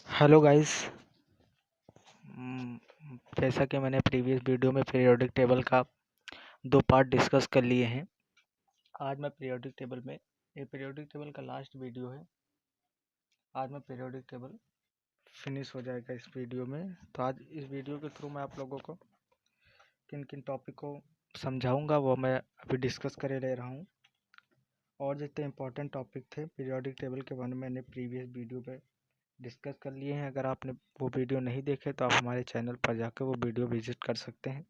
Hello guys. जैसा कि मैंने प्रीवियस वीडियो में पीरियोडिक टेबल का 2 पार्ट डिस्कस कर लिए हैं। आज मैं पीरियोडिक टेबल में ये पीरियोडिक टेबल का लास्ट वीडियो है। आज मैं पीरियोडिक टेबल फिनिश हो जाएगा इस वीडियो में। तो आज इस वीडियो के थ्रू मैं आप लोगों को किन किन टॉपिक को समझाऊंगा वो मैं अभी डिस्कस करे ले रहा हूँ। और जितने इम्पोर्टेंट टॉपिक थे पीरियोडिक टेबल के बारे में मैंने प्रीवियस वीडियो पे डिस्कस कर लिए हैं। अगर आपने वो वीडियो नहीं देखे तो आप हमारे चैनल पर जाकर वो वीडियो विजिट कर सकते हैं।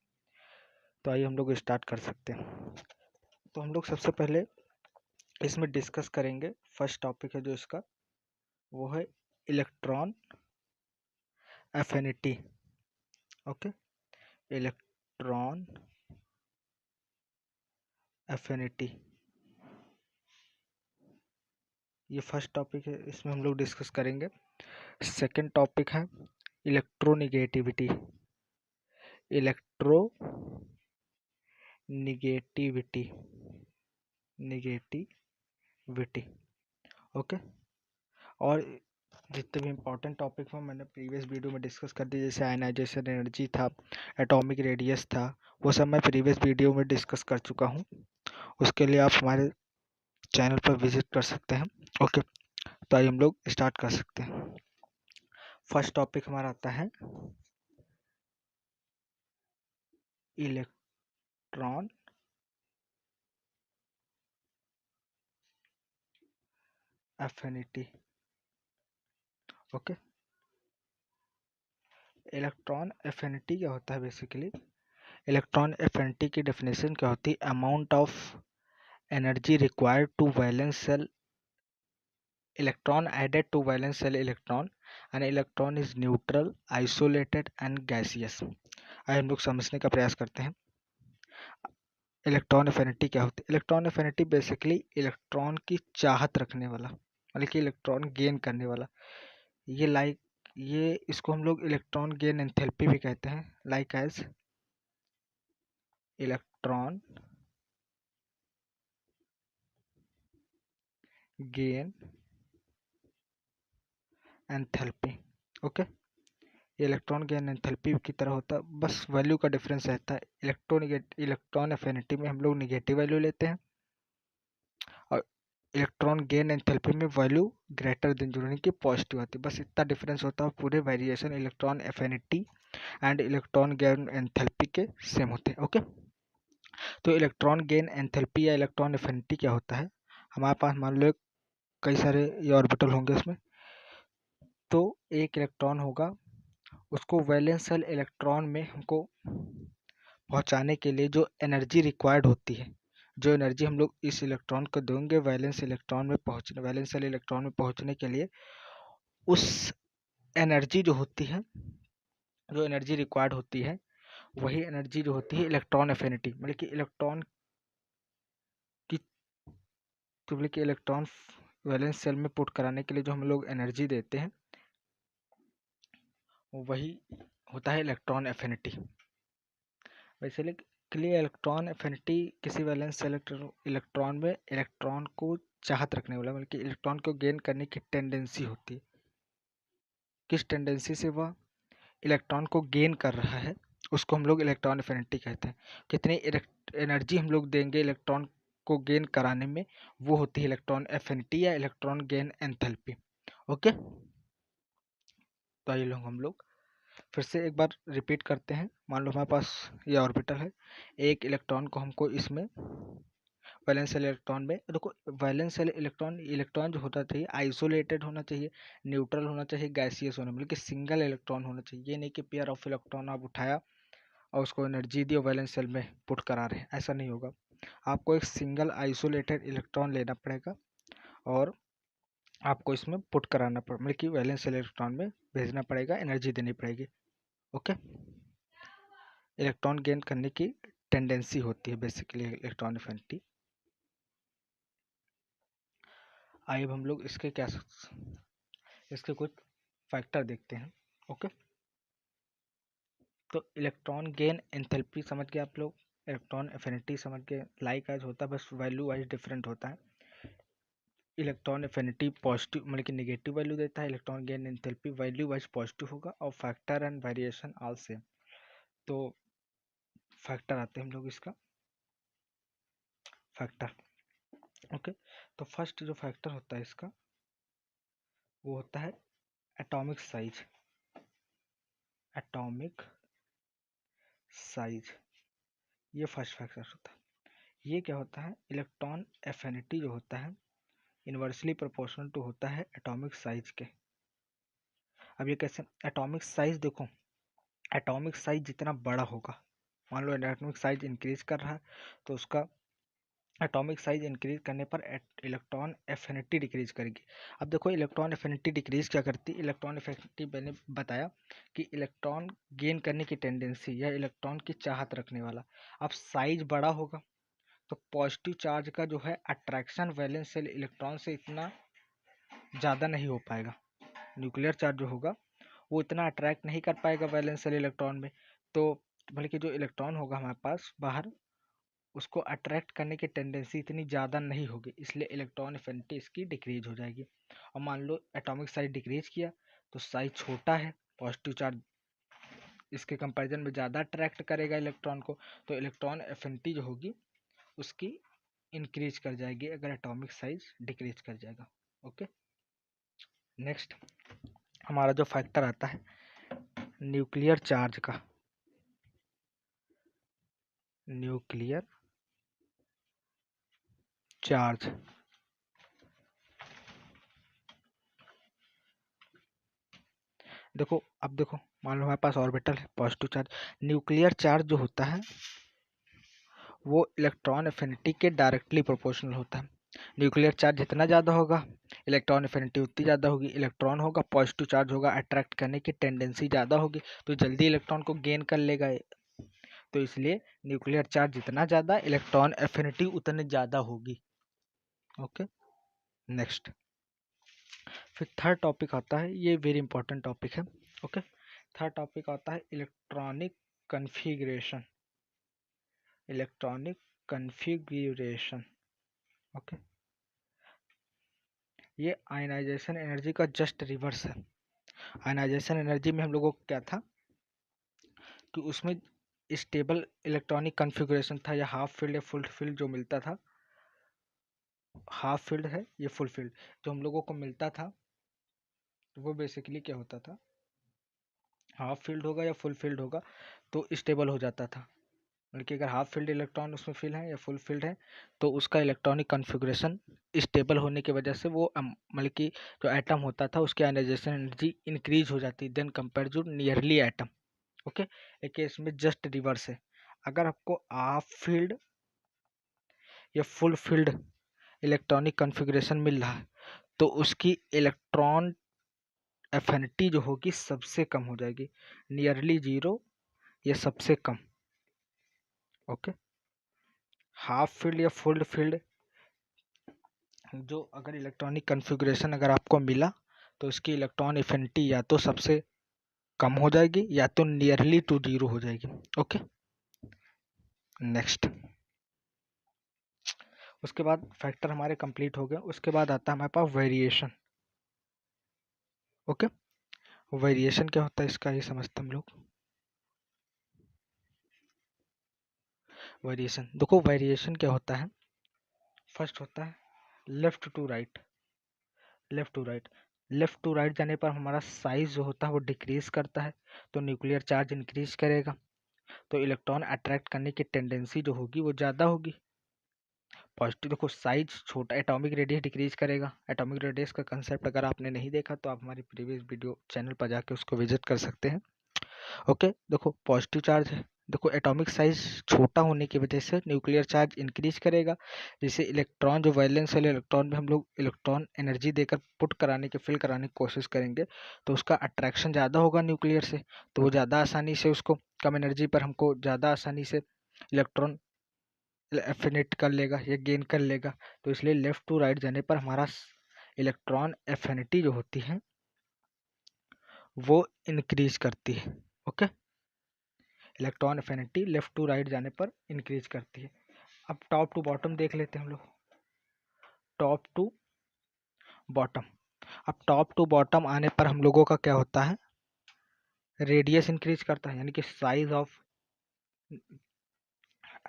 तो आइए हम लोग स्टार्ट कर सकते हैं। तो हम लोग सबसे पहले इसमें डिस्कस करेंगे। फर्स्ट टॉपिक है जो इसका वो है electron affinity. Okay, electron affinity ये फर्स्ट टॉपिक है, इसमें हम लोग डिस्कस करेंगे। सेकंड टॉपिक है इलेक्ट्रोनिगेटिविटी। Electronegativity negativity okay. और जितने भी इम्पोर्टेंट टॉपिक हैं मैंने प्रीवियस वीडियो में डिस्कस कर दिए, जैसे आयनाइजेशन एनर्जी था, एटॉमिक रेडियस था, वो सब मैं प्रीवियस वीडियो में डिस्कस कर चुका हूँ। उसके लिए आप हमारे चैनल पर विजिट कर सकते हैं। ओके, तो आइए हम लोग स्टार्ट कर सकते हैं। फर्स्ट टॉपिक हमारा आता है electron affinity. Okay, electron affinity क्या होता है? बेसिकली इलेक्ट्रॉन एफिनिटी की डेफिनेशन क्या होती है? Amount of energy required to valence shell electron added to valence shell electron and electron is neutral, isolated and gaseous। आइए हम लोग समझने का प्रयास करते हैं इलेक्ट्रॉन एफिनिटी क्या होती है। इलेक्ट्रॉन एफिनिटी बेसिकली इलेक्ट्रॉन की चाहत रखने वाला, मतलब कि इलेक्ट्रॉन गेन करने वाला। ये इसको हम लोग इलेक्ट्रॉन गेन एंथैल्पी भी कहते हैं। Like as electron gain enthalpy. Okay, ये इलेक्ट्रॉन गेन एंथैल्पी की तरह होता है, बस वैल्यू का डिफरेंस रहता है। इलेक्ट्रॉन एफिनिटी में हम लोग निगेटिव वैल्यू लेते हैं और इलेक्ट्रॉन गेन एंथैल्पी में वैल्यू ग्रेटर देन जीरो यानी कि पॉजिटिव आती है। बस इतना डिफरेंस होता है। पूरे variation electron affinity and electron gain enthalpy के सेम होते हैं। ओके, तो इलेक्ट्रॉन गेन एंथैल्पी या इलेक्ट्रॉन एफिनिटी क्या होता है? हमारे पास मान लो कई सारे ये ऑर्बिटल होंगे इसमें, तो एक इलेक्ट्रॉन होगा, उसको वैलेंस शेल इलेक्ट्रॉन में हमको पहुंचाने के लिए जो एनर्जी रिक्वायर्ड होती है, जो एनर्जी हम लोग इस इलेक्ट्रॉन को देंगे वैलेंस शेल इलेक्ट्रॉन में पहुंचने के लिए, उस एनर्जी जो होती है, जो एनर्जी रिक्वायर्ड होती है, वही एनर्जी जो होती है इलेक्ट्रॉन एफिनिटी, मतलब कि इलेक्ट्रॉन वैलेंस सेल में पुट कराने के लिए जो हम लोग एनर्जी देते हैं वही होता है इलेक्ट्रॉन एफिनिटी। वैसे लिए इलेक्ट्रॉन एफिनिटी किसी वैलेंस सेल इलेक्ट्रॉन में इलेक्ट्रॉन को चाहत रखने वाला, मतलब कि इलेक्ट्रॉन को गेन करने की टेंडेंसी होती है। किस टेंडेंसी से वह इलेक्ट्रॉन को गेन कर रहा है उसको हम लोग इलेक्ट्रॉन एफिनिटी कहते हैं। कितनी एनर्जी हम लोग देंगे इलेक्ट्रॉन को गेन कराने में, वो होती है इलेक्ट्रॉन एफिनिटी या इलेक्ट्रॉन गेन एंथैल्पी। ओके, तो ये लोग हम लोग फिर से एक बार रिपीट करते हैं। मान लो हमारे पास ये ऑर्बिटल है, एक इलेक्ट्रॉन को हमको इसमें वैलेंस शेल इलेक्ट्रॉन में, देखो वैलेंस शेल इलेक्ट्रॉन जो होता चाहिए आइसोलेटेड होना चाहिए, न्यूट्रल होना चाहिए, गैसियस होना, मतलब कि सिंगल इलेक्ट्रॉन होना चाहिए। ये नहीं कि पेयर ऑफ इलेक्ट्रॉन आप उठाया और उसको एनर्जी दी और वैलेंस शेल में पुट करा रहे हैं, ऐसा नहीं होगा। आपको एक सिंगल आइसोलेटेड इलेक्ट्रॉन लेना पड़ेगा और आपको इसमें पुट कराना पड़ेगा, मतलब कि वैलेंस शेल इलेक्ट्रॉन में भेजना पड़ेगा, एनर्जी देनी पड़ेगी। ओके, इलेक्ट्रॉन गेन करने की टेंडेंसी होती है बेसिकली इलेक्ट्रॉन एफिनिटी। आइए अब हम लोग इसके कुछ फैक्टर देखते हैं। ओके, तो इलेक्ट्रॉन गेन एंथैल्पी समझ गए आप लोग, इलेक्ट्रॉन एफिनिटी समझ गए। लाइक एज होता है, बस वैल्यू वाइज डिफरेंट होता है। इलेक्ट्रॉन एफिनिटी पॉजिटिव मतलब कि नेगेटिव वैल्यू देता है, electron gain enthalpy value wise positive होगा और factor and variation all same. तो फैक्टर आते हैं हम लोग इसका फैक्टर। ओके, तो फर्स्ट जो फैक्टर होता है इसका वो होता है एटॉमिक साइज। एटॉमिक साइज ये फर्स्ट फैक्टर होता है। ये क्या होता है, इलेक्ट्रॉन एफिनिटी जो होता है इन्वर्सली प्रोपोर्शनल टू होता है एटॉमिक साइज के। अब ये कैसे, एटॉमिक साइज देखो, एटॉमिक साइज जितना बड़ा होगा, मान लो एटॉमिक साइज इंक्रीज कर रहा है तो उसका एटॉमिक साइज इंक्रीज करने पर इलेक्ट्रॉन एफिनिटी डिक्रीज करेगी। अब देखो इलेक्ट्रॉन एफिनिटी डिक्रीज क्या करती है, इलेक्ट्रॉन एफिनिटी मैंने बताया कि इलेक्ट्रॉन गेन करने की टेंडेंसी या इलेक्ट्रॉन की चाहत रखने वाला। अब साइज बड़ा होगा तो पॉजिटिव चार्ज का जो है अट्रैक्शन वैलेंस से इलेक्ट्रॉन से इतना ज़्यादा नहीं हो पाएगा। न्यूक्लियर चार्ज जो होगा वो इतना अट्रैक्ट नहीं कर पाएगा वैलेंस सेल इलेक्ट्रॉन में, तो बल्कि जो इलेक्ट्रॉन होगा हमारे पास बाहर उसको अट्रैक्ट करने की टेंडेंसी इतनी ज़्यादा नहीं होगी, इसलिए इलेक्ट्रॉन एफिनिटी इसकी डिक्रीज हो जाएगी। और मान लो एटॉमिक साइज डिक्रीज किया तो साइज छोटा है, पॉजिटिव चार्ज इसके कंपैरिजन में ज़्यादा अट्रैक्ट करेगा इलेक्ट्रॉन को, तो इलेक्ट्रॉन एफिनिटी जो होगी उसकी इंक्रीज कर जाएगी अगर एटॉमिक साइज डिक्रीज कर जाएगा। ओके, नेक्स्ट हमारा जो फैक्टर आता है न्यूक्लियर चार्ज का। न्यूक्लियर चार्ज देखो, अब देखो मान लो हमारे पास ऑर्बिटल है पॉजिटिव चार्ज, न्यूक्लियर चार्ज जो होता है वो इलेक्ट्रॉन एफिनिटी के डायरेक्टली प्रोपोर्शनल होता है। न्यूक्लियर चार्ज जितना ज़्यादा होगा इलेक्ट्रॉन एफिनिटी उतनी ज़्यादा होगी। इलेक्ट्रॉन होगा पॉजिटिव चार्ज होगा, अट्रैक्ट करने की टेंडेंसी ज़्यादा होगी तो जल्दी इलेक्ट्रॉन को गेन कर लेगा, तो इसलिए न्यूक्लियर चार्ज जितना ज़्यादा इलेक्ट्रॉन एफिनिटी उतनी ज़्यादा होगी। ओके, नेक्स्ट फिर थर्ड टॉपिक आता है, ये वेरी इंपॉर्टेंट टॉपिक है। ओके, थर्ड टॉपिक आता है electronic configuration. Electronic configuration okay, ये आयनाइजेशन एनर्जी का जस्ट रिवर्स है। आयनाइजेशन एनर्जी में हम लोगों को क्या था कि उसमें स्टेबल इलेक्ट्रॉनिक कन्फिग्रेशन था या हाफ फील्ड या फुल फील्ड जो मिलता था। हाफ फील्ड है ये फुल फील्ड जो हम लोगों को मिलता था, वो बेसिकली क्या होता था, हाफ फील्ड होगा या फुल फील्ड होगा तो स्टेबल हो जाता था। मतलब कि अगर हाफ फील्ड इलेक्ट्रॉन उसमें फिल है या फुल फील्ड है तो उसका इलेक्ट्रॉनिक कन्फिग्रेशन स्टेबल होने की वजह से वो मतलब कि जो एटम होता था उसकी आयनाइजेशन एनर्जी इंक्रीज हो जाती then compare to nearly atom. Okay, एक केस में जस्ट रिवर्स है, अगर आपको हाफ फील्ड या फुल फील्ड इलेक्ट्रॉनिक कन्फिग्रेशन मिल रहा है तो उसकी इलेक्ट्रॉन एफिनिटी जो होगी सबसे कम हो जाएगी, नियरली जीरो या सबसे कम। ओके, हाफ फील्ड या फुल फील्ड जो अगर इलेक्ट्रॉनिक कन्फिग्रेशन अगर आपको मिला तो उसकी इलेक्ट्रॉन एफिनिटी या तो सबसे कम हो जाएगी या तो नियरली टू जीरो हो जाएगी। ओके, नेक्स्ट उसके बाद फैक्टर हमारे कंप्लीट हो गए, उसके बाद आता है हमारे पास वेरिएशन। ओके, वेरिएशन क्या होता है इसका ये समझते हम लोग। वेरिएशन देखो, वेरिएशन क्या होता है, फर्स्ट होता है left to right. Left to right, left to right जाने पर हमारा साइज जो होता है वो डिक्रीज करता है तो न्यूक्लियर चार्ज इंक्रीज करेगा तो इलेक्ट्रॉन अट्रैक्ट करने की टेंडेंसी जो होगी वो ज़्यादा होगी। पॉजिटिव देखो साइज छोटा, एटॉमिक रेडियस डिक्रीज करेगा। एटॉमिक रेडियस का कंसेप्ट अगर आपने नहीं देखा तो आप हमारी प्रीवियस वीडियो चैनल पर जाके उसको विजिट कर सकते हैं। ओके, देखो पॉजिटिव चार्ज है, देखो एटॉमिक साइज छोटा होने की वजह से न्यूक्लियर चार्ज इंक्रीज करेगा, जिससे इलेक्ट्रॉन जो वैलेंस वाले इलेक्ट्रॉन में हम लोग इलेक्ट्रॉन एनर्जी देकर पुट कराने की फिल कराने की कोशिश करेंगे तो उसका अट्रैक्शन ज़्यादा होगा न्यूक्लियर से, तो वो ज़्यादा आसानी से उसको कम एनर्जी पर हमको ज़्यादा आसानी से इलेक्ट्रॉन एफिनेट कर लेगा या गेन कर लेगा। तो इसलिए लेफ्ट टू राइट जाने पर हमारा इलेक्ट्रॉन एफिनिटी जो होती है वो इंक्रीज करती है। Okay, electron affinity left to right जाने पर इंक्रीज करती है। अब टॉप टू बॉटम देख लेते हैं हम लोग। Top to bottom. अब टॉप टू बॉटम आने पर हम लोगों का क्या होता है, रेडियस इंक्रीज करता है, यानी कि साइज ऑफ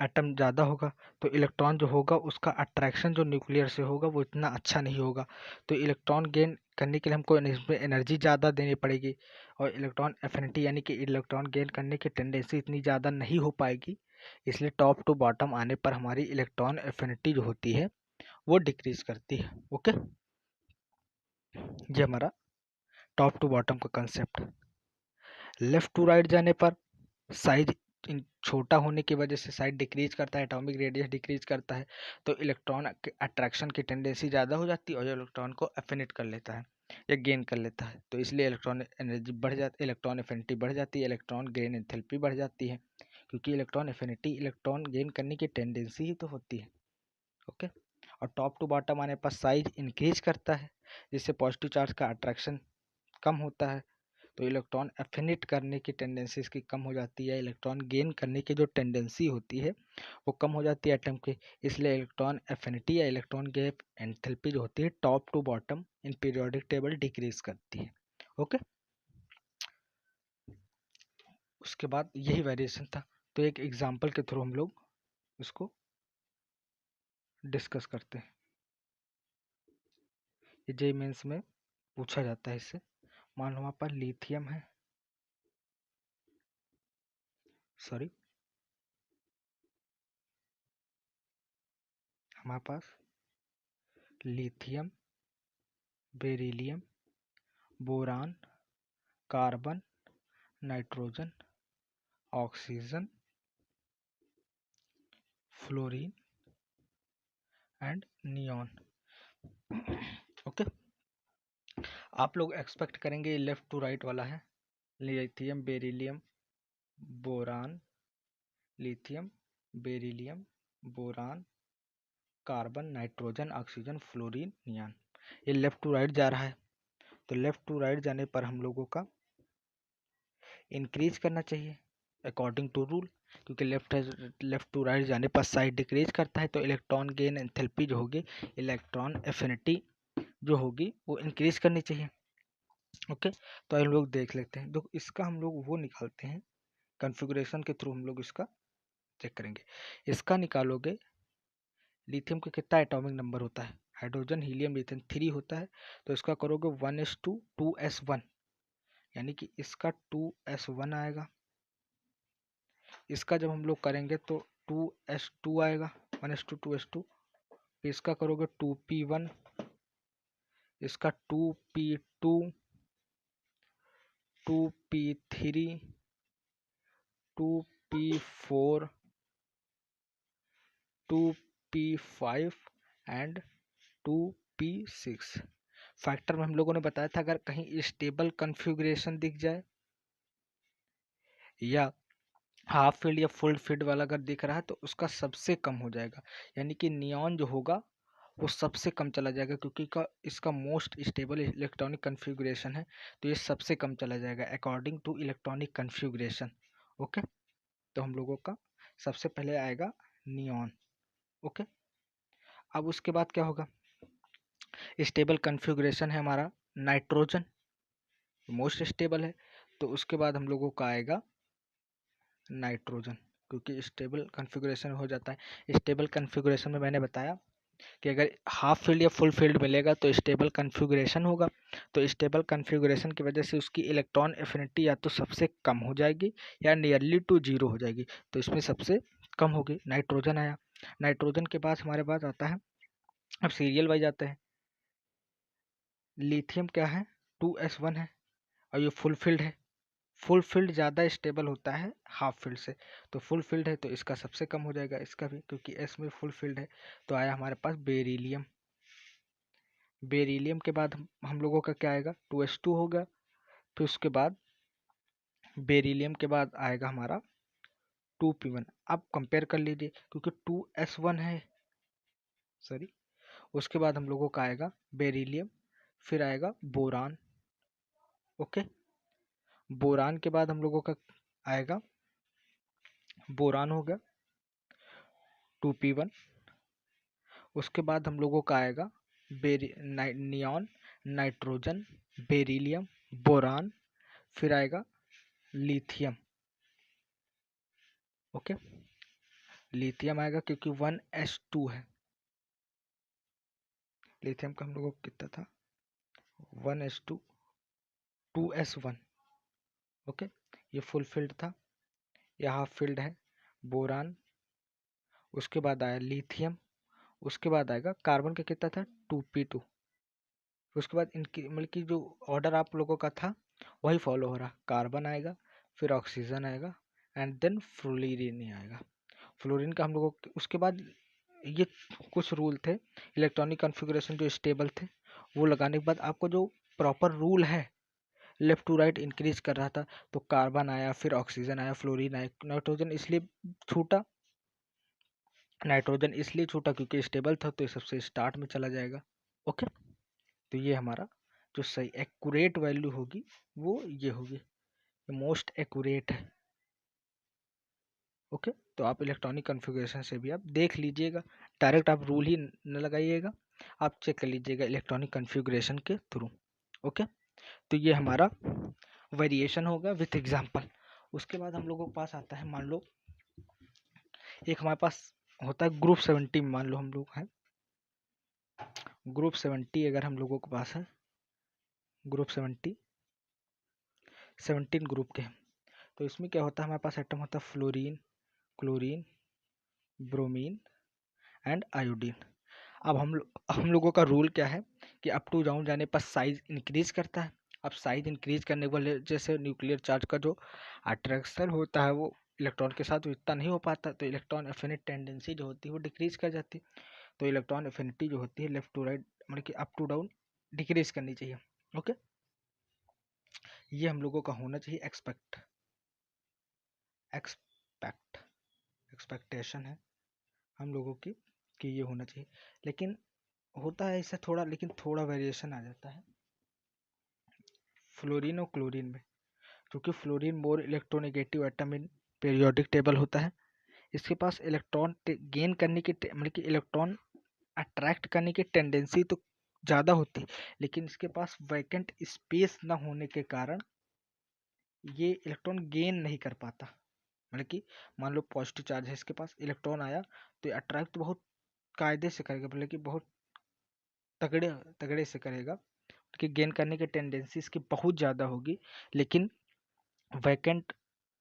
एटम ज़्यादा होगा, तो इलेक्ट्रॉन जो होगा उसका अट्रैक्शन जो न्यूक्लियर से होगा वो इतना अच्छा नहीं होगा। तो इलेक्ट्रॉन गेन करने के लिए हमको इसमें एनर्जी ज़्यादा देनी पड़ेगी, और इलेक्ट्रॉन एफिनिटी यानी कि इलेक्ट्रॉन गेन करने की टेंडेंसी इतनी ज़्यादा नहीं हो पाएगी। इसलिए टॉप टू बॉटम आने पर हमारी इलेक्ट्रॉन एफिनिटी जो होती है वो डिक्रीज करती है। ओके, ये हमारा टॉप टू बॉटम का कंसेप्ट। लेफ्ट टू राइट जाने पर साइज छोटा होने की वजह से साइज डिक्रीज करता है, एटॉमिक रेडियस डिक्रीज करता है, तो इलेक्ट्रॉन अट्रैक्शन की टेंडेंसी ज़्यादा हो जाती है और इलेक्ट्रॉन को एफिनेट कर लेता है या गेन कर लेता है। तो इसलिए इलेक्ट्रॉन एनर्जी बढ़ जाती, इलेक्ट्रॉन एफिनिटी बढ़ जाती है, इलेक्ट्रॉन गेन एंथैल्पी बढ़ जाती है, क्योंकि इलेक्ट्रॉन एफिनिटी इलेक्ट्रॉन गेन करने की टेंडेंसी ही तो होती है। ओके, और टॉप टू बॉटम आने पर साइज इंक्रीज करता है, जिससे पॉजिटिव चार्ज का अट्रैक्शन कम होता है, तो इलेक्ट्रॉन एफिनिट करने की टेंडेंसी इसकी कम हो जाती है, इलेक्ट्रॉन गेन करने की जो टेंडेंसी होती है वो कम हो जाती है एटम की। इसलिए इलेक्ट्रॉन एफिनिटी या इलेक्ट्रॉन गैप एंथैल्पी जो होती है top to bottom in periodic table decrease करती है। ओके, उसके बाद यही वेरिएशन था, तो एक एग्जांपल के थ्रू हम लोग इसको डिस्कस करते हैं। ये जेईई मेंस में पूछा जाता है इससे। मान लो हमारे पास लिथियम है, सॉरी, हमारे पास lithium, beryllium, boron, carbon, nitrogen, oxygen, fluorine and neon. Okay, आप लोग एक्सपेक्ट करेंगे लेफ्ट टू राइट वाला है, lithium, beryllium, boron, lithium, beryllium, boron, carbon, nitrogen, oxygen, fluorine, neon, ये लेफ्ट टू राइट जा रहा है। तो लेफ्ट टू राइट जाने पर हम लोगों का इंक्रीज करना चाहिए अकॉर्डिंग टू रूल, क्योंकि लेफ्ट टू राइट जाने पर साइज डिक्रीज करता है, तो इलेक्ट्रॉन गेन एंथैल्पी जो होगी, इलेक्ट्रॉन एफिनिटी जो होगी वो इंक्रीज करनी चाहिए। ओके, तो हम लोग देख लेते हैं, तो इसका हम लोग वो निकालते हैं कॉन्फ़िगरेशन के थ्रू, हम लोग इसका चेक करेंगे। इसका निकालोगे, लिथियम का कितना एटॉमिक नंबर होता है, हाइड्रोजन हीलियम लिथियम 3 होता है, तो इसका करोगे 1:2s1, यानी कि इसका 2s1 आएगा। इसका जब हम लोग करेंगे तो 2s2 आएगा, 1:2s2। इसका करोगे 2p1, इसका 2p2, 2p3, 2p4, 2p5 and 2p6। Factor में हम लोगों ने बताया था, अगर कहीं स्टेबल कॉन्फ़िगरेशन दिख जाए या हाफ फील्ड या फुल फील्ड वाला अगर दिख रहा है तो उसका सबसे कम हो जाएगा, यानी कि नियॉन जो होगा वो सबसे कम चला जाएगा, क्योंकि इसका मोस्ट स्टेबल इलेक्ट्रॉनिक कॉन्फ़िगरेशन है, तो ये सबसे कम चला जाएगा according to electronic configuration. Okay, तो हम लोगों का सबसे पहले आएगा नियॉन। ओके, अब उसके बाद क्या होगा, स्टेबल कॉन्फ़िगरेशन है हमारा नाइट्रोजन, मोस्ट स्टेबल है, तो उसके बाद हम लोगों का आएगा नाइट्रोजन, क्योंकि स्टेबल कॉन्फ़िगरेशन हो जाता है। स्टेबल कॉन्फ़िगरेशन में मैंने बताया कि अगर हाफ फील्ड या फुल फील्ड मिलेगा तो स्टेबल कॉन्फ़िगरेशन होगा, तो स्टेबल कॉन्फ़िगरेशन की वजह से उसकी इलेक्ट्रॉन एफिनिटी या तो सबसे कम हो जाएगी या नियरली टू जीरो हो जाएगी, तो इसमें सबसे कम होगी, नाइट्रोजन आया। नाइट्रोजन के बाद हमारे पास आता है, अब सीरियल वाइज आते हैं, लिथियम क्या है, 2s1 है, और ये फुल फील्ड है। फुल फील्ड ज़्यादा स्टेबल होता है हाफ फील्ड से, तो फुल फील्ड है तो इसका सबसे कम हो जाएगा, इसका भी, क्योंकि एस में फुल फील्ड है। तो आया हमारे पास बेरिलियम। बेरिलियम के बाद हम लोगों का क्या आएगा, 2s2 होगा। फिर उसके बाद बेरिलियम के बाद आएगा हमारा 2p1। अब कंपेयर कर लीजिए, क्योंकि 2s1 है, सॉरी, उसके बाद हम लोगों का आएगा बेरिलियम, फिर आएगा बोरान। ओके, बोरान के बाद हम लोगों का आएगा, बोरान हो गया 2p1। उसके बाद हम लोगों का आएगा नियॉन, नाइट्रोजन, बेरिलियम, बोरान, फिर आएगा लिथियम। ओके, लिथियम आएगा क्योंकि 1s2 है। लिथियम का हम लोगों को कितना था, 1s2 2s1। ओके, ये फुल फिल्ड था, ये हाफ फिल्ड है। बोरान, उसके बाद आया लिथियम, उसके बाद आएगा कार्बन का कितना था 2p2। उसके बाद इनकी मतलब कि जो ऑर्डर आप लोगों का था वही फॉलो हो रहा, कार्बन आएगा, फिर ऑक्सीजन आएगा, एंड देन फ्लोरीन ही आएगा। फ्लोरीन का हम लोगों को उसके बाद ये कुछ रूल थे इलेक्ट्रॉनिक कॉन्फ़िगरेशन जो स्टेबल थे वो लगाने के बाद आपको जो प्रॉपर रूल है लेफ्ट टू राइट इंक्रीज कर रहा था, तो कार्बन आया, फिर ऑक्सीजन आया, फ्लोरीन आया, नाइट्रोजन इसलिए छूटा, नाइट्रोजन इसलिए छूटा क्योंकि स्टेबल था तो ये सबसे स्टार्ट में चला जाएगा। ओके, तो ये हमारा जो सही एक्यूरेट वैल्यू होगी वो ये होगी, मोस्ट एक्यूरेट है। ओके, तो आप इलेक्ट्रॉनिक कॉन्फ़िगरेशन से भी आप देख लीजिएगा, डायरेक्ट आप रूल ही न लगाइएगा, आप चेक कर लीजिएगा इलेक्ट्रॉनिक कॉन्फ़िगरेशन के थ्रू। ओके, तो ये हमारा वेरिएशन होगा विथ एग्जांपल। उसके बाद हम लोगों के पास आता है, मान लो एक हमारे पास होता है ग्रुप 70, मान लो हम लोग हैं ग्रुप 70, अगर हम लोगों के पास है ग्रुप 17 ग्रुप के हैं, तो इसमें क्या होता है, हमारे पास एटम होता है fluorine, chlorine, bromine and iodine. अब हम लोगों का रूल क्या है कि अप टू डाउन जाने पर साइज इंक्रीज करता है। अब साइज इंक्रीज करने के बाद जैसे न्यूक्लियर चार्ज का जो अट्रैक्शन होता है वो इलेक्ट्रॉन के साथ इतना नहीं हो पाता, तो इलेक्ट्रॉन एफिनिटी टेंडेंसी जो होती है वो डिक्रीज कर जाती है। तो इलेक्ट्रॉन एफिनिटी जो होती है लेफ्ट टू राइट मतलब कि अप टू डाउन डिक्रीज करनी चाहिए। ओके, ये हम लोगों का होना चाहिए एक्सपेक्ट एक्सपेक्टेशन है हम लोगों की कि ये होना चाहिए, लेकिन होता है इससे थोड़ा, लेकिन थोड़ा वेरिएशन आ जाता है फ्लोरीन और क्लोरीन में, क्योंकि fluorine more electronegative atom in periodic table होता है। इसके पास इलेक्ट्रॉन गेन करने की मतलब कि इलेक्ट्रॉन अट्रैक्ट करने की टेंडेंसी तो ज़्यादा होती, लेकिन इसके पास वैकेंट स्पेस ना होने के कारण ये इलेक्ट्रॉन गेन नहीं कर पाता। मतलब कि मान लो पॉजिटिव चार्ज है इसके पास, इलेक्ट्रॉन आया तो ये अट्रैक्ट बहुत कायदे से करेगा, मतलब कि बहुत तगड़े तगड़े से करेगा कि गेन करने की टेंडेंसी इसकी बहुत ज़्यादा होगी, लेकिन वैकेंट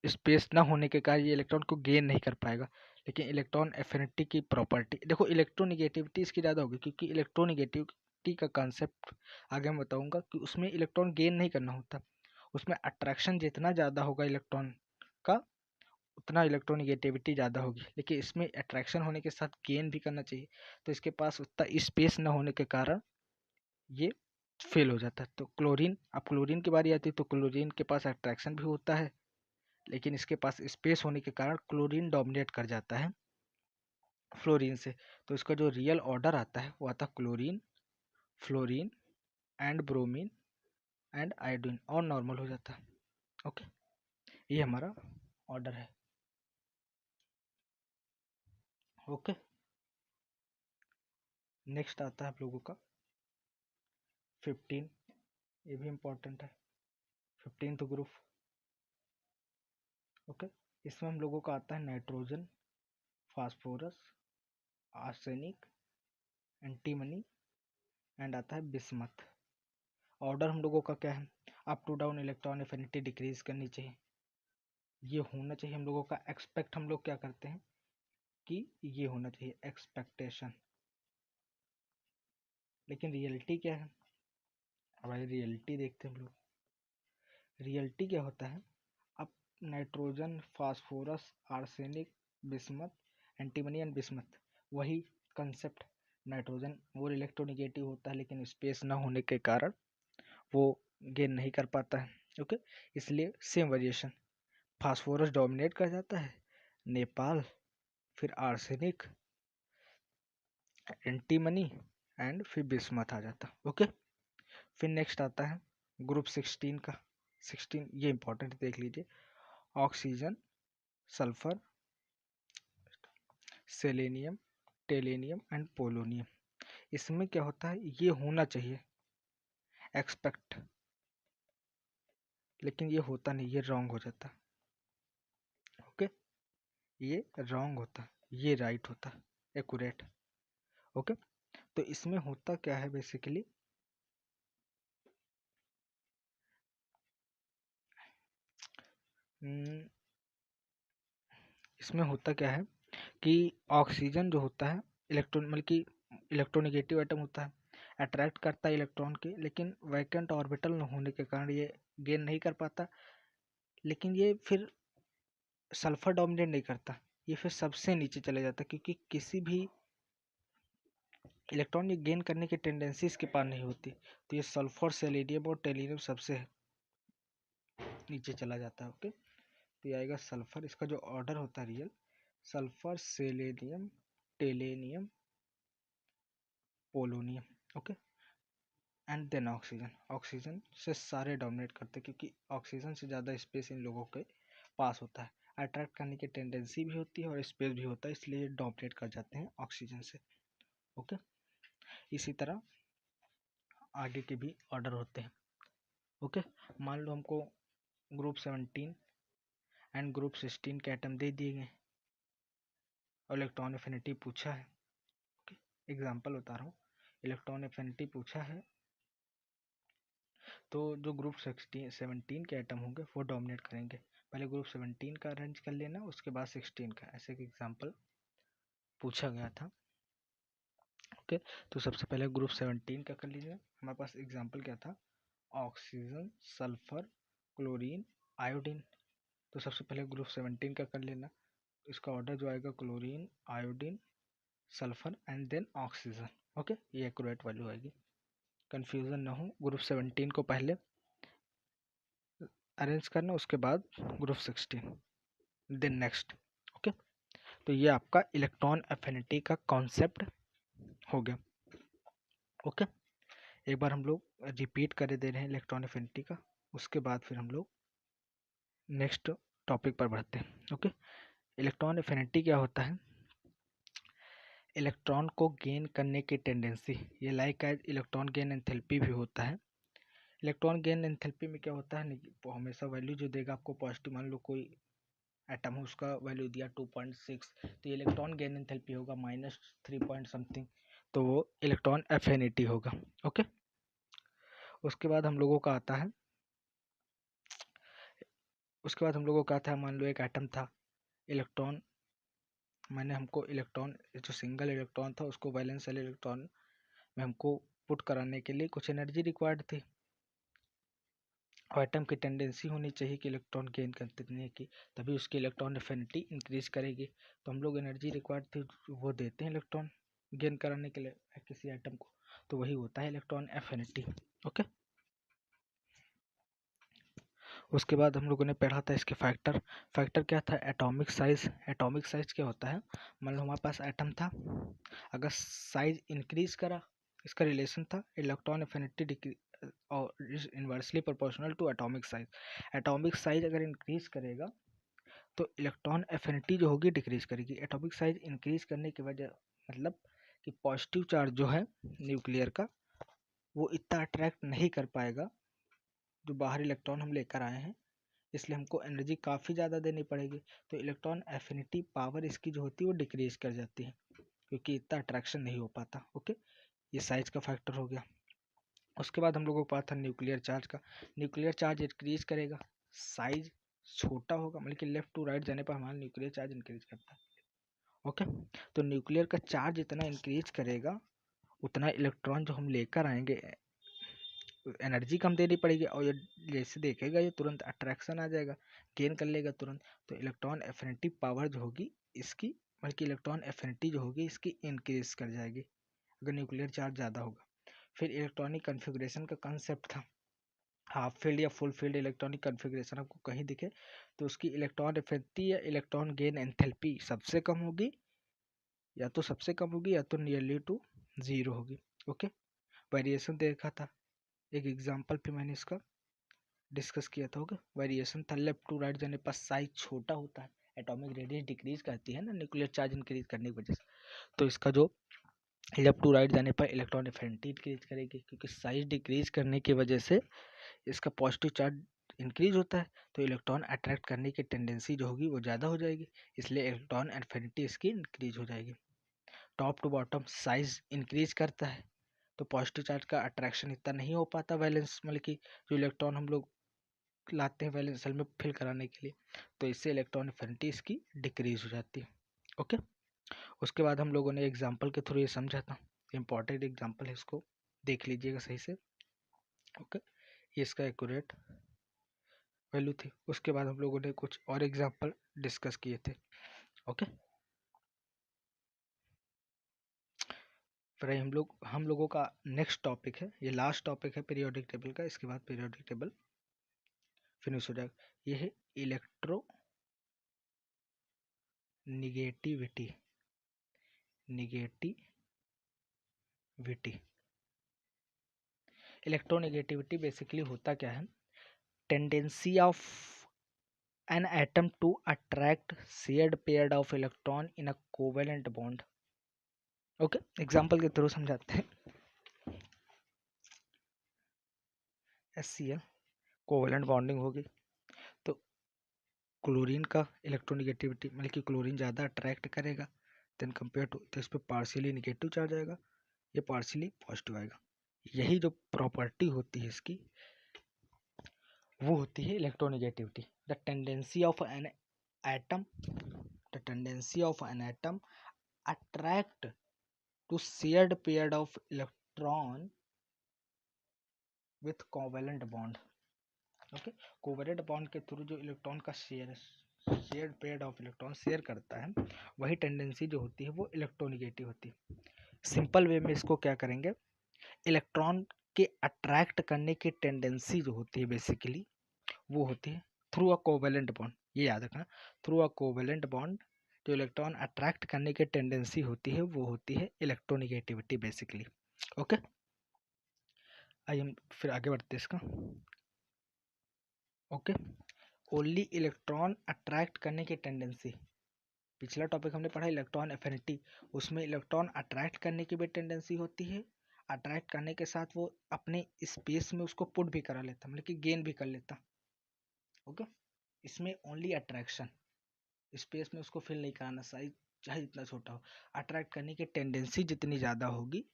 स्पेस ना होने के कारण ये इलेक्ट्रॉन को गेन नहीं कर पाएगा। लेकिन इलेक्ट्रॉन एफिनिटी की प्रॉपर्टी देखो, इलेक्ट्रोनिगेटिविटी इसकी ज़्यादा होगी, क्योंकि इलेक्ट्रोनिगेटिविटी का कॉन्सेप्ट आगे मैं बताऊंगा कि उसमें इलेक्ट्रॉन गेन नहीं करना होता, उसमें अट्रैक्शन जितना ज़्यादा होगा इलेक्ट्रॉन का उतना इलेक्ट्रोनिगेटिविटी ज़्यादा होगी, लेकिन इसमें अट्रैक्शन होने के साथ गेन भी करना चाहिए, तो इसके पास उतना स्पेस न होने के कारण ये फेल हो जाता है। तो क्लोरीन, अब क्लोरीन की बारी आती है तो क्लोरीन के पास अट्रैक्शन भी होता है, लेकिन इसके पास स्पेस होने के कारण क्लोरीन डोमिनेट कर जाता है फ्लोरीन से। तो इसका जो रियल ऑर्डर आता है वो आता है chlorine, fluorine and bromine and iodine, और नॉर्मल हो जाता है। ओके, ये हमारा ऑर्डर है। ओके, नेक्स्ट आता है आप लोगों का 15, ये भी इम्पोर्टेंट है, 15th ग्रुप। ओके, इसमें हम लोगों का आता है nitrogen, phosphorus, arsenic, antimony and आता है बिस्मथ। ऑर्डर हम लोगों का क्या है, up to down electron affinity decrease करनी चाहिए, ये होना चाहिए हम लोगों का एक्सपेक्ट। हम लोग क्या करते हैं कि ये होना चाहिए एक्सपेक्टेशन, लेकिन रियलिटी क्या है, हमारी रियलिटी देखते हैं हम लोग। रियलिटी क्या होता है, अब nitrogen, phosphorus, arsenic, bismuth, antimony and bismuth, वही कंसेप्ट। नाइट्रोजन वो इलेक्ट्रोनिगेटिव होता है, लेकिन स्पेस ना होने के कारण वो गेन नहीं कर पाता है। ओके, इसलिए सेम वेरिएशन, फास्फोरस डोमिनेट कर जाता है, नेपाल, फिर आर्सेनिक, एंटीमनी एंड फिर बिस्मथ आ जाता। ओके, फिर नेक्स्ट आता है ग्रुप 16 का। 16 ये इंपॉर्टेंट देख लीजिए, oxygen, sulphur, selenium, tellurium and polonium. इसमें क्या होता है, ये होना चाहिए एक्सपेक्ट, लेकिन ये होता नहीं, ये रॉन्ग हो जाता है। ओके, ये रॉन्ग होता, ये राइट होता, एक्यूरेट। ओके, तो इसमें होता क्या है बेसिकली, इसमें होता क्या है कि ऑक्सीजन जो होता है इलेक्ट्रॉन, मतलब कि इलेक्ट्रोनेगेटिव एटम होता है, अट्रैक्ट करता है इलेक्ट्रॉन के, लेकिन वैकेंट ऑर्बिटल न होने के कारण ये गेन नहीं कर पाता। लेकिन ये फिर सल्फर डोमिनेट नहीं करता, ये फिर सबसे नीचे चले जाता, क्योंकि किसी भी इलेक्ट्रॉन ये गेन करने की टेंडेंसी इसके पास नहीं होती। तो ये सल्फर, सेलेनियम और टेलिनियम सबसे नीचे चला जाता है। ओके, तो ये आएगा सल्फर, इसका जो ऑर्डर होता है real, sulphur, selenium, tellurium, polonium. Okay, and then oxygen. Oxygen से सारे डोमिनेट करते हैं, क्योंकि ऑक्सीजन से ज़्यादा स्पेस इन लोगों के पास होता है, अट्रैक्ट करने की टेंडेंसी भी होती है और स्पेस भी होता है, इसलिए डोमिनेट कर जाते हैं ऑक्सीजन से। ओके, इसी तरह आगे के भी ऑर्डर होते हैं। ओके, मान लो हमको ग्रुप 17 एंड ग्रुप 16 के एटम दे दिए गए और इलेक्ट्रॉन एफिनिटी पूछा है। ओके, एग्जांपल बता रहा हूँ, इलेक्ट्रॉन एफिनिटी पूछा है, तो जो ग्रुप 17 के एटम होंगे वो डोमिनेट करेंगे। पहले ग्रुप 17 का अरेंज कर लेना, उसके बाद 16 का, ऐसे एक एग्जांपल पूछा गया था। ओके, तो सबसे पहले ग्रुप 17 का कर लीजिए। हमारे पास एग्जांपल क्या था, ऑक्सीजन, सल्फर, क्लोरीन, आयोडीन। तो सबसे पहले ग्रुप 17 का कर लेना, इसका ऑर्डर जो आएगा chlorine, iodine, sulphur and then oxygen. Okay, ये एक्यूरेट वैल्यू आएगी, कंफ्यूजन ना हो। ग्रुप 17 को पहले अरेंज करना, उसके बाद ग्रुप 16, देन नेक्स्ट। ओके, तो ये आपका इलेक्ट्रॉन एफिनिटी का कॉन्सेप्ट हो गया। ओके, एक बार हम लोग रिपीट कर दे रहे हैं इलेक्ट्रॉन एफिनिटी का, उसके बाद फिर हम लोग नेक्स्ट टॉपिक पर बढ़ते हैं। ओके, इलेक्ट्रॉन एफिनिटी क्या होता है, इलेक्ट्रॉन को गेन करने की टेंडेंसी, ये like as electron gain enthalpy भी होता है। इलेक्ट्रॉन गेन एंथैल्पी में क्या होता है, वो हमेशा वैल्यू जो देगा आपको पॉजिटिव, मान लो कोई एटम है उसका वैल्यू दिया 2.6, तो ये इलेक्ट्रॉन गेन एंथैल्पी होगा -3 पॉइंट समथिंग, तो वो इलेक्ट्रॉन एफिनिटी होगा। ओके, उसके बाद हम लोगों का आता है, मान लो एक एटम था, इलेक्ट्रॉन, मैंने हमको इलेक्ट्रॉन, जो सिंगल इलेक्ट्रॉन था उसको वैलेंस वाले इलेक्ट्रॉन में हमको पुट कराने के लिए कुछ एनर्जी रिक्वायर्ड थी, और एटम की टेंडेंसी होनी चाहिए कि इलेक्ट्रॉन गेन करने की, तभी उसकी इलेक्ट्रॉन एफिनिटी इंक्रीज करेगी। तो हम लोग एनर्जी रिक्वायर्ड थी वो देते हैं इलेक्ट्रॉन गेन कराने के लिए किसी एटम को, तो वही होता है इलेक्ट्रॉन एफिनिटी। ओके, उसके बाद हम लोगों ने पढ़ा था इसके फैक्टर क्या था, एटॉमिक साइज। एटॉमिक साइज क्या होता है, मान लो हमारे पास एटम था, अगर साइज इंक्रीज करा, इसका रिलेशन था इलेक्ट्रॉन एफिनिटी और inversely proportional to atomic size. Atomic size अगर इंक्रीज करेगा तो इलेक्ट्रॉन एफिनिटी जो होगी डिक्रीज करेगी। एटॉमिक साइज इंक्रीज करने की वजह मतलब कि पॉजिटिव चार्ज जो है न्यूक्लियर का, वो इतना अट्रैक्ट नहीं कर पाएगा जो बाहर इलेक्ट्रॉन हम लेकर आए हैं, इसलिए हमको एनर्जी काफ़ी ज़्यादा देनी पड़ेगी। तो इलेक्ट्रॉन एफिनिटी पावर इसकी जो होती है वो डिक्रीज कर जाती है, क्योंकि इतना अट्रैक्शन नहीं हो पाता। ओके, ये साइज का फैक्टर हो गया। उसके बाद हम लोगों को पता था न्यूक्लियर चार्ज का। न्यूक्लियर चार्ज इंक्रीज करेगा, साइज छोटा होगा, मतलब कि लेफ्ट टू राइट जाने पर हमारा न्यूक्लियर चार्ज इंक्रीज करता है। ओके, तो न्यूक्लियर का चार्ज इतना इंक्रीज करेगा, उतना इलेक्ट्रॉन जो हम लेकर आएंगे एनर्जी कम देनी पड़ेगी, और ये जैसे देखेगा ये तुरंत अट्रैक्शन आ जाएगा, गेन कर लेगा तुरंत। तो इलेक्ट्रॉन एफिनिटी पावर जो होगी इसकी, बल्कि इलेक्ट्रॉन एफिनिटी जो होगी इसकी इंक्रीज कर जाएगी अगर न्यूक्लियर चार्ज ज़्यादा होगा। फिर इलेक्ट्रॉनिक कन्फिग्रेशन का कंसेप्ट था, हाफ फील्ड या फुल फील्ड इलेक्ट्रॉनिक कन्फिग्रेशन आपको कहीं दिखे तो उसकी इलेक्ट्रॉन एफिनिटी या इलेक्ट्रॉन गेन एंथैल्पी सबसे कम होगी, या तो सबसे कम होगी या तो नियरली टू जीरो होगी। ओके, वेरिएशन देखा था, एक एग्जांपल पे मैंने इसका डिस्कस किया था। ओके, वेरिएशन था लेफ्ट टू राइट जाने पर साइज छोटा होता है, एटॉमिक रेडियस डिक्रीज करती है ना न्यूक्लियर चार्ज इंक्रीज करने की वजह से, तो इसका जो लेफ्ट टू राइट जाने पर इलेक्ट्रॉन एफिनिटी इंक्रीज करेगी, क्योंकि साइज डिक्रीज करने की वजह से इसका पॉजिटिव चार्ज इंक्रीज होता है, तो इलेक्ट्रॉन अट्रैक्ट करने की टेंडेंसी जो होगी वो ज़्यादा हो जाएगी, इसलिए इलेक्ट्रॉन एफिनिटी इसकी इंक्रीज हो जाएगी। Top to bottom size increase करता है, तो पॉजिटिव चार्ज का अट्रैक्शन इतना नहीं हो पाता वैलेंस, मतलब कि जो इलेक्ट्रॉन हम लोग लाते हैं वैलेंस सेल में फिल कराने के लिए, तो इससे इलेक्ट्रॉन एफिनिटी इसकी डिक्रीज हो जाती है। ओके, उसके बाद हम लोगों ने एग्जाम्पल के थ्रू ये समझा था, इंपॉर्टेंट एग्जाम्पल है, इसको देख लीजिएगा सही से। ओके, ये इसका एक्यूरेट वैल्यू थी। उसके बाद हम लोगों ने कुछ और एग्जाम्पल डिस्कस किए थे। ओके, फिर हम लोगों का नेक्स्ट टॉपिक है, ये लास्ट टॉपिक है पीरियोडिक टेबल का, इसके बाद पीरियोडिक टेबल फिनिश हो जाएगा। ये है इलेक्ट्रो निगेटिविटी। इलेक्ट्रोनेगेटिविटी बेसिकली होता क्या है? Tendency of an atom to attract shared pair of electron in a covalent bond. Okay, example के थ्रू समझाते हैं। HCl कोवेलेंट बॉन्डिंग होगी, तो क्लोरीन का इलेक्ट्रोनेगेटिविटी मतलब कि क्लोरीन ज़्यादा अट्रैक्ट करेगा देन कंपेयर टू, तो इस पर पार्शियली निगेटिव चार्ज आएगा, ये पार्शियली पॉजिटिव आएगा। यही जो प्रॉपर्टी होती है इसकी, वो होती है electronegativity. The tendency of an atom attract to shared pair of electron with covalent bond। Okay, covalent bond के थ्रू जो इलेक्ट्रॉन का shared pair of electron share करता है, वही टेंडेंसी जो होती है वो इलेक्ट्रोनेगेटिव होती है। सिंपल वे में इसको क्या करेंगे, इलेक्ट्रॉन के अट्रैक्ट करने की टेंडेंसी जो होती है बेसिकली वो होती है थ्रू अ कोवेलेंट बॉन्ड। ये याद रखना, थ्रू अ कोवेलेंट बॉन्ड जो इलेक्ट्रॉन अट्रैक्ट करने की टेंडेंसी होती है वो होती है इलेक्ट्रोनेगेटिविटी बेसिकली। ओके, आइए हम फिर आगे बढ़ते हैं इसका। ओके, ओनली इलेक्ट्रॉन अट्रैक्ट करने की टेंडेंसी, पिछला टॉपिक हमने पढ़ा इलेक्ट्रॉन एफिनिटी, उसमें इलेक्ट्रॉन अट्रैक्ट करने की भी टेंडेंसी होती है, अट्रैक्ट करने के साथ वो अपने स्पेस में उसको पुट भी करा लेता, मतलब कि गेन भी कर लेता। ओके, इसमें ओनली अट्रैक्शन, स्पेस में उसको फिल नहीं कराना, साइज चाहे जितना छोटा हो, अट्रैक्ट करने की टेंडेंसी जितनी ज़्यादा होगी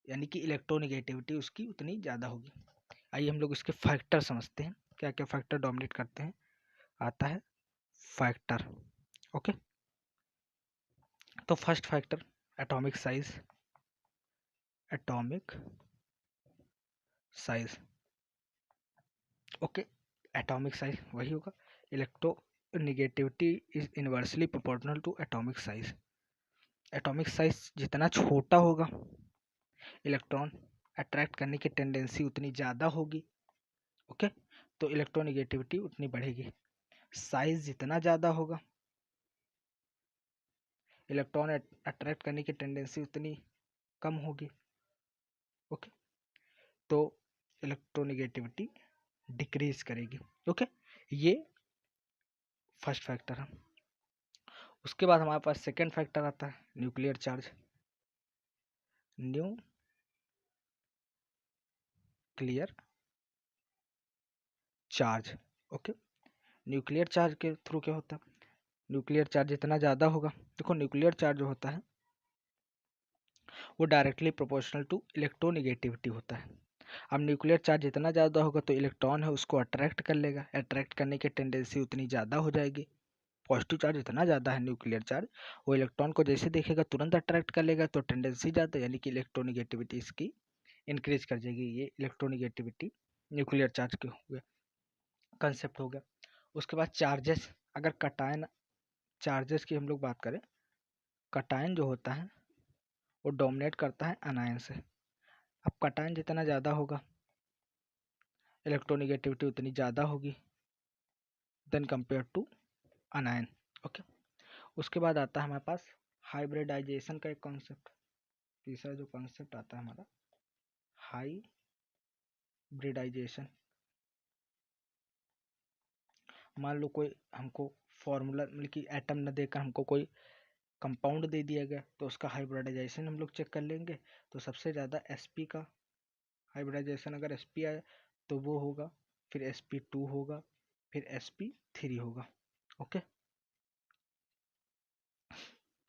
यानी कि इलेक्ट्रोनेगेटिविटी उसकी उतनी ज़्यादा होगी। आइए हम लोग इसके फैक्टर समझते हैं, क्या क्या फैक्टर डोमिनेट करते हैं। आता है फैक्टर। ओके, तो first factor atomic size. Atomic size, okay, atomic size वही होगा, electronegativity is inversely proportional to atomic size. Atomic size जितना छोटा होगा इलेक्ट्रॉन अट्रैक्ट करने की टेंडेंसी उतनी ज़्यादा होगी। ओके, तो इलेक्ट्रोनेगेटिविटी उतनी बढ़ेगी। साइज जितना ज़्यादा होगा इलेक्ट्रॉन अट्रैक्ट करने की टेंडेंसी उतनी कम होगी। ओके, तो इलेक्ट्रोनेगेटिविटी डिक्रीज करेगी। ओके, ये फर्स्ट फैक्टर है। उसके बाद हमारे पास सेकेंड फैक्टर आता है nuclear charge. Nuclear charge, okay, nuclear charge के थ्रू क्या होता है, न्यूक्लियर चार्ज जितना ज़्यादा होगा, देखो न्यूक्लियर चार्ज जो होता है वो डायरेक्टली प्रोपोर्शनल टू इलेक्ट्रोनेगेटिविटी होता है। अब न्यूक्लियर चार्ज जितना ज़्यादा होगा तो इलेक्ट्रॉन है उसको अट्रैक्ट कर लेगा, अट्रैक्ट करने की टेंडेंसी उतनी ज़्यादा हो जाएगी। पॉजिटिव चार्ज इतना ज़्यादा है न्यूक्लियर चार्ज, वो इलेक्ट्रॉन को जैसे देखेगा तुरंत अट्रैक्ट कर लेगा, तो टेंडेंसी ज़्यादा यानी कि इलेक्ट्रोनेगेटिविटी इसकी इंक्रीज कर जाएगी। ये इलेक्ट्रोनेगेटिविटी न्यूक्लियर चार्ज के हुए कंसेप्ट हो गया। उसके बाद चार्जेस, अगर कटायन चार्जेस की हम लोग बात करें, कटायन जो होता है वो डोमिनेट करता है अनायन से। अब कटायन जितना ज़्यादा होगा इलेक्ट्रोनेगेटिविटी उतनी ज़्यादा होगी then compare to anion. Okay, उसके बाद आता है हमारे पास हाइब्रिडाइजेशन का एक कॉन्सेप्ट। तीसरा जो कॉन्सेप्ट आता है हमारा हाइब्रिडाइजेशन। मान लो कोई हमको फॉर्मूला मतलब कि एटम न देकर हमको कोई कंपाउंड दे दिया गया तो उसका हाइब्रिडाइजेशन हम लोग चेक कर लेंगे। तो सबसे ज़्यादा sp का हाइब्रिडाइजेशन अगर sp आया तो वो होगा, फिर sp2 होगा, फिर sp3 होगा। ओके,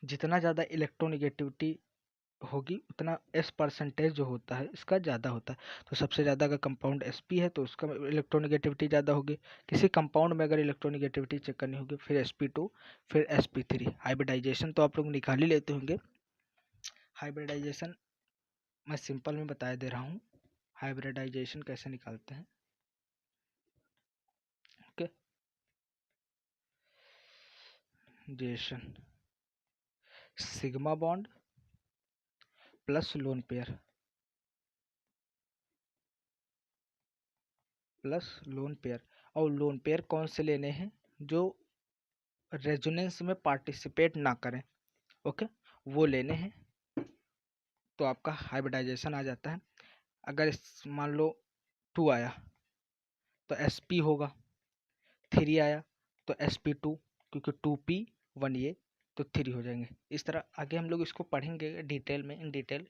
जितना ज़्यादा इलेक्ट्रोनिगेटिविटी होगी उतना s परसेंटेज जो होता है इसका ज़्यादा होता है। तो सबसे ज़्यादा अगर कंपाउंड sp है तो उसका इलेक्ट्रोनिगेटिविटी ज़्यादा होगी। किसी कंपाउंड में अगर इलेक्ट्रोनिगेटिविटी चेक करनी होगी, फिर sp2 फिर sp3। हाइब्रिडाइजेशन तो आप लोग निकाल ही लेते होंगे। हाइब्रिडाइजेशन मैं सिंपल में बता दे रहा हूँ हाइब्रिडाइजेशन कैसे निकालते हैं। ओके, जेशन sigma bond plus lone pair और लोन पेयर कौन से लेने हैं, जो रेजोनेंस में पार्टिसिपेट ना करें। ओके, वो लेने हैं। तो आपका हाइब्रिडाइजेशन आ जाता है। अगर मान लो 2 आया तो sp होगा, 3 आया तो sp2, क्योंकि 2p 1a तो 3 हो जाएंगे। इस तरह आगे हम लोग इसको पढ़ेंगे डिटेल में, इन डिटेल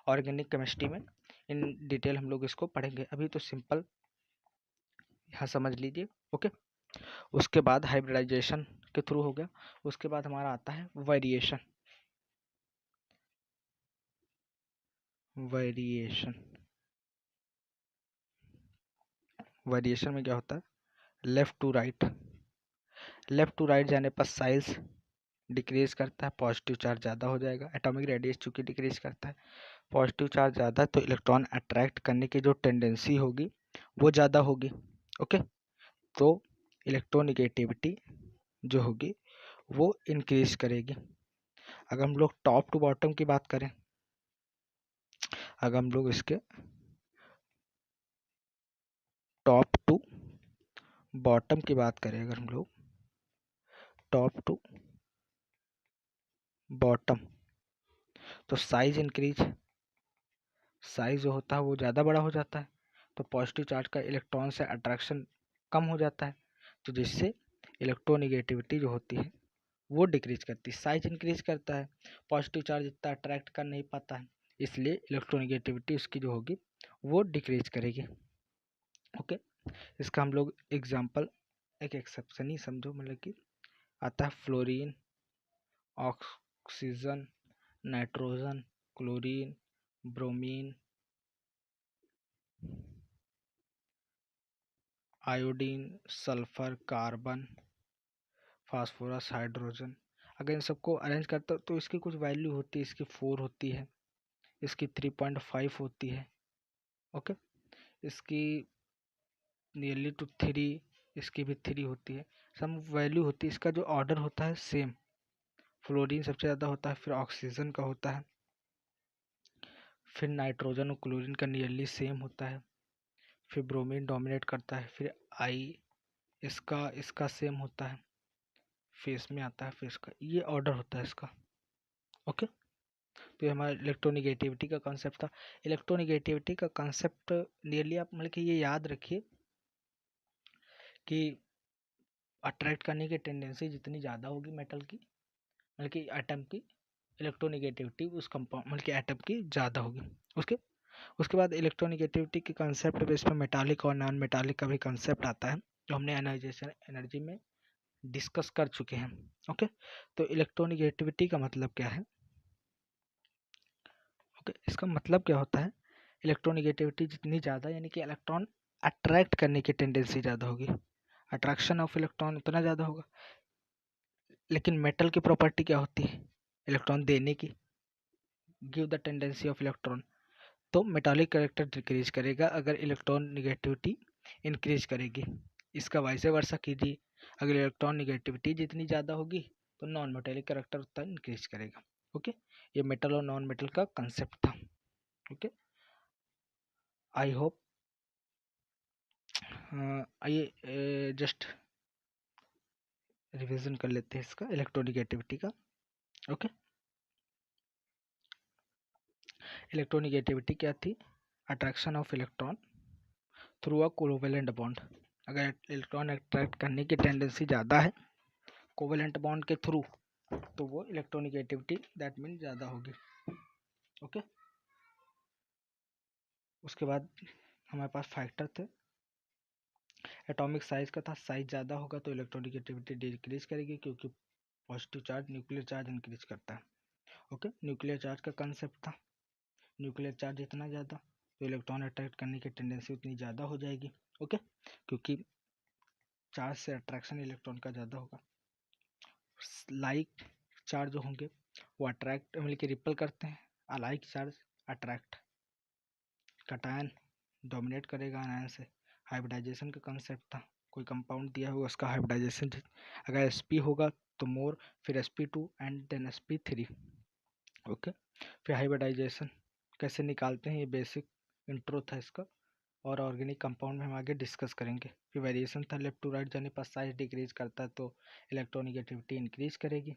ऑर्गेनिक केमिस्ट्री में इन डिटेल हम लोग इसको पढ़ेंगे। अभी तो सिंपल यहाँ समझ लीजिए। ओके, उसके बाद हाइब्रिडाइजेशन के थ्रू हो गया। उसके बाद हमारा आता है वेरिएशन। वेरिएशन में क्या होता है, लेफ्ट टू राइट जाने पर साइज डिक्रीज करता है, पॉजिटिव चार्ज ज़्यादा हो जाएगा। एटॉमिक रेडियस चूंकि डिक्रीज करता है, पॉजिटिव चार्ज ज़्यादा, तो इलेक्ट्रॉन अट्रैक्ट करने की जो टेंडेंसी होगी वो ज़्यादा होगी। ओके, तो इलेक्ट्रोनिगेटिविटी जो होगी वो इंक्रीज करेगी। अगर हम लोग टॉप टू बॉटम की बात करें, अगर हम लोग इसके टॉप टू बॉटम की बात करें, अगर हम लोग टॉप टू बॉटम, तो साइज जो होता है वो ज़्यादा बड़ा हो जाता है, तो पॉजिटिव चार्ज का इलेक्ट्रॉन से अट्रैक्शन कम हो जाता है, तो जिससे इलेक्ट्रोनिगेटिविटी जो होती है वो डिक्रीज करती है। साइज इंक्रीज करता है, पॉजिटिव चार्ज इतना अट्रैक्ट कर नहीं पाता है, इसलिए इलेक्ट्रोनिगेटिविटी उसकी जो होगी वो डिक्रीज करेगी। ओके, इसका हम लोग एग्जांपल एक एक्सेप्शन ही समझो, मतलब कि आता है fluorine, oxygen, nitrogen, chlorine, bromine, iodine, sulphur, carbon, phosphorus, hydrogen. अगर इन सबको अरेंज करते हो तो इसकी कुछ वैल्यू होती है, इसकी 4 होती है, इसकी 3.5 होती है। ओके, इसकी नियरली टू 3, इसकी भी 3 होती है, सब वैल्यू होती है। इसका जो ऑर्डर होता है सेम, फ्लोरीन सबसे ज़्यादा होता है, फिर ऑक्सीजन का होता है, फिर नाइट्रोजन और क्लोरीन का नियरली सेम होता है, फिर ब्रोमीन डोमिनेट करता है, फिर आई इसका सेम होता है, फिर इसमें आता है, फिर इसका, ये ऑर्डर होता है इसका। ओके, तो ये हमारा इलेक्ट्रोनिगेटिविटी का कॉन्सेप्ट था। इलेक्ट्रोनिगेटिविटी का कॉन्सेप्ट नियरली आप मतलब कि ये याद रखिए कि अट्रैक्ट करने की टेंडेंसी जितनी ज़्यादा होगी मेटल की, मतलब कि एटम की, इलेक्ट्रोनिगेटिविटी उस कंपाउंड मतलब कि एटम की ज़्यादा होगी। उसके बाद इलेक्ट्रोनिगेटिविटी के कंसेप्ट बेस पर मेटालिक और नॉन मेटालिक का भी कंसेप्ट आता है, जो हमने एनालाइजेशन एनर्जी में डिस्कस कर चुके हैं। ओके, तो इलेक्ट्रोनिगेटिविटी का मतलब क्या है। ओके, इसका मतलब क्या होता है, इलेक्ट्रोनिगेटिविटी जितनी ज़्यादा, यानी कि इलेक्ट्रॉन अट्रैक्ट करने की टेंडेंसी ज़्यादा होगी, अट्रैक्शन ऑफ इलेक्ट्रॉन उतना ज़्यादा होगा। लेकिन मेटल की प्रॉपर्टी क्या होती है, इलेक्ट्रॉन देने की, give the tendency of electron. तो मेटालिक कैरेक्टर डिक्रीज करेगा अगर इलेक्ट्रॉन निगेटिविटी इंक्रीज करेगी। इसका वाइस वर्सा कीजिए, अगर इलेक्ट्रॉन निगेटिविटी जितनी ज़्यादा होगी तो नॉन मेटालिक कैरेक्टर उतना इंक्रीज करेगा। ओके, ये मेटल और नॉन मेटल का कंसेप्ट था। ओके, आई होप, आइए जस्ट रिवीजन कर लेते हैं इसका इलेक्ट्रोनिगेटिविटी का। ओके, इलेक्ट्रोनिगेटिविटी क्या थी, attraction of electron through a covalent bond. अगर इलेक्ट्रॉन अट्रैक्ट करने की टेंडेंसी ज़्यादा है कोवेलेंट बॉन्ड के थ्रू, तो वो इलेक्ट्रोनिगेटिविटी दैट मीन ज़्यादा होगी। ओके, उसके बाद हमारे पास फैक्टर थे, एटॉमिक साइज का था, साइज ज़्यादा होगा तो इलेक्ट्रोनिगेटिविटी डिक्रीज करेगी क्योंकि positive charge nuclear charge increase करता है। ओके, न्यूक्लियर चार्ज का कंसेप्ट था, न्यूक्लियर चार्ज इतना ज़्यादा तो इलेक्ट्रॉन अट्रैक्ट करने की टेंडेंसी उतनी ज़्यादा हो जाएगी। ओके, क्योंकि चार्ज से अट्रैक्शन इलेक्ट्रॉन का ज़्यादा होगा। लाइक चार्ज जो होंगे वो अट्रैक्ट मतलब कि रिपल करते हैं, alike charge attract. Cation dominate करेगा आयन से। हाइब्रिडाइजेशन का कंसेप्ट था, कोई कंपाउंड दिया हुआ उसका हाइब्रिडाइजेशन अगर sp होगा तो मोर, फिर sp2 and then sp3। Okay, फिर हाइब्रिडाइजेशन कैसे निकालते हैं ये बेसिक इंट्रो था इसका, और ऑर्गेनिक कंपाउंड में हम आगे डिस्कस करेंगे। फिर वेरिएशन था, लेफ्ट टू राइट जाने पर साइज डिक्रीज करता है तो इलेक्ट्रोनिगेटिविटी इंक्रीज करेगी,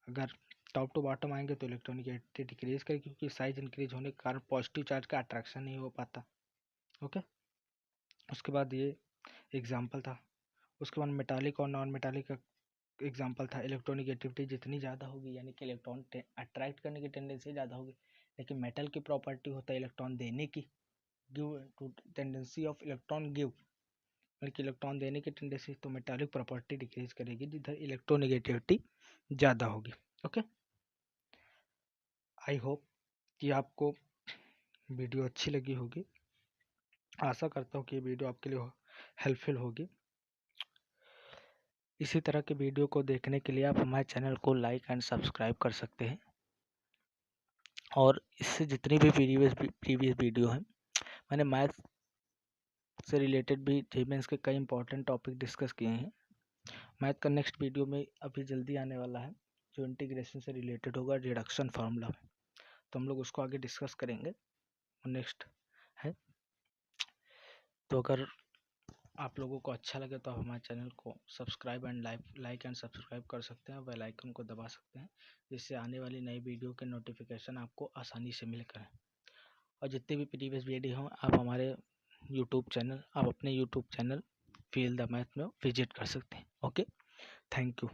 अगर टॉप टू बॉटम आएंगे तो इलेक्ट्रोनिगेटिविटी डिक्रीज करेगी क्योंकि साइज इंक्रीज होने के कारण पॉजिटिव चार्ज का अट्रैक्शन नहीं हो पाता। ओके, उसके बाद ये एग्जाम्पल था। उसके बाद मेटालिक और नॉन मेटालिक का एग्जाम्पल था। इलेक्ट्रोनिगेटिविटी जितनी ज़्यादा होगी यानी कि इलेक्ट्रॉन अट्रैक्ट करने की टेंडेंसी ज़्यादा होगी, लेकिन मेटल की प्रॉपर्टी होता है इलेक्ट्रॉन देने की, give tendency of electron give, बल्कि इलेक्ट्रॉन देने की टेंडेंसी, तो मेटालिक प्रॉपर्टी डिक्रीज करेगी जिधर इलेक्ट्रोनिगेटिविटी ज़्यादा होगी। ओके, आई होप कि आपको वीडियो अच्छी लगी होगी, आशा करता हूँ कि ये वीडियो आपके लिए हेल्पफुल होगी। इसी तरह के वीडियो को देखने के लिए आप हमारे चैनल को लाइक एंड सब्सक्राइब कर सकते हैं, और इससे जितनी भी प्रीवियस वीडियो हैं, मैंने मैथ से रिलेटेड भी जेमेंस के कई इंपॉर्टेंट टॉपिक डिस्कस किए हैं। मैथ का नेक्स्ट वीडियो में अभी जल्दी आने वाला है जो इंटीग्रेशन से रिलेटेड होगा, रिडक्शन फार्मूला में, तो हम लोग उसको आगे डिस्कस करेंगे नेक्स्ट है। तो अगर आप लोगों को अच्छा लगे तो आप हमारे चैनल को subscribe and like and subscribe कर सकते हैं, बेल आइकन को दबा सकते हैं, जिससे आने वाली नई वीडियो के नोटिफिकेशन आपको आसानी से मिल करें। और जितने भी प्रीवियस वीडियो हों आप हमारे अपने YouTube channel feel the math में विजिट कर सकते हैं। Okay, thank you.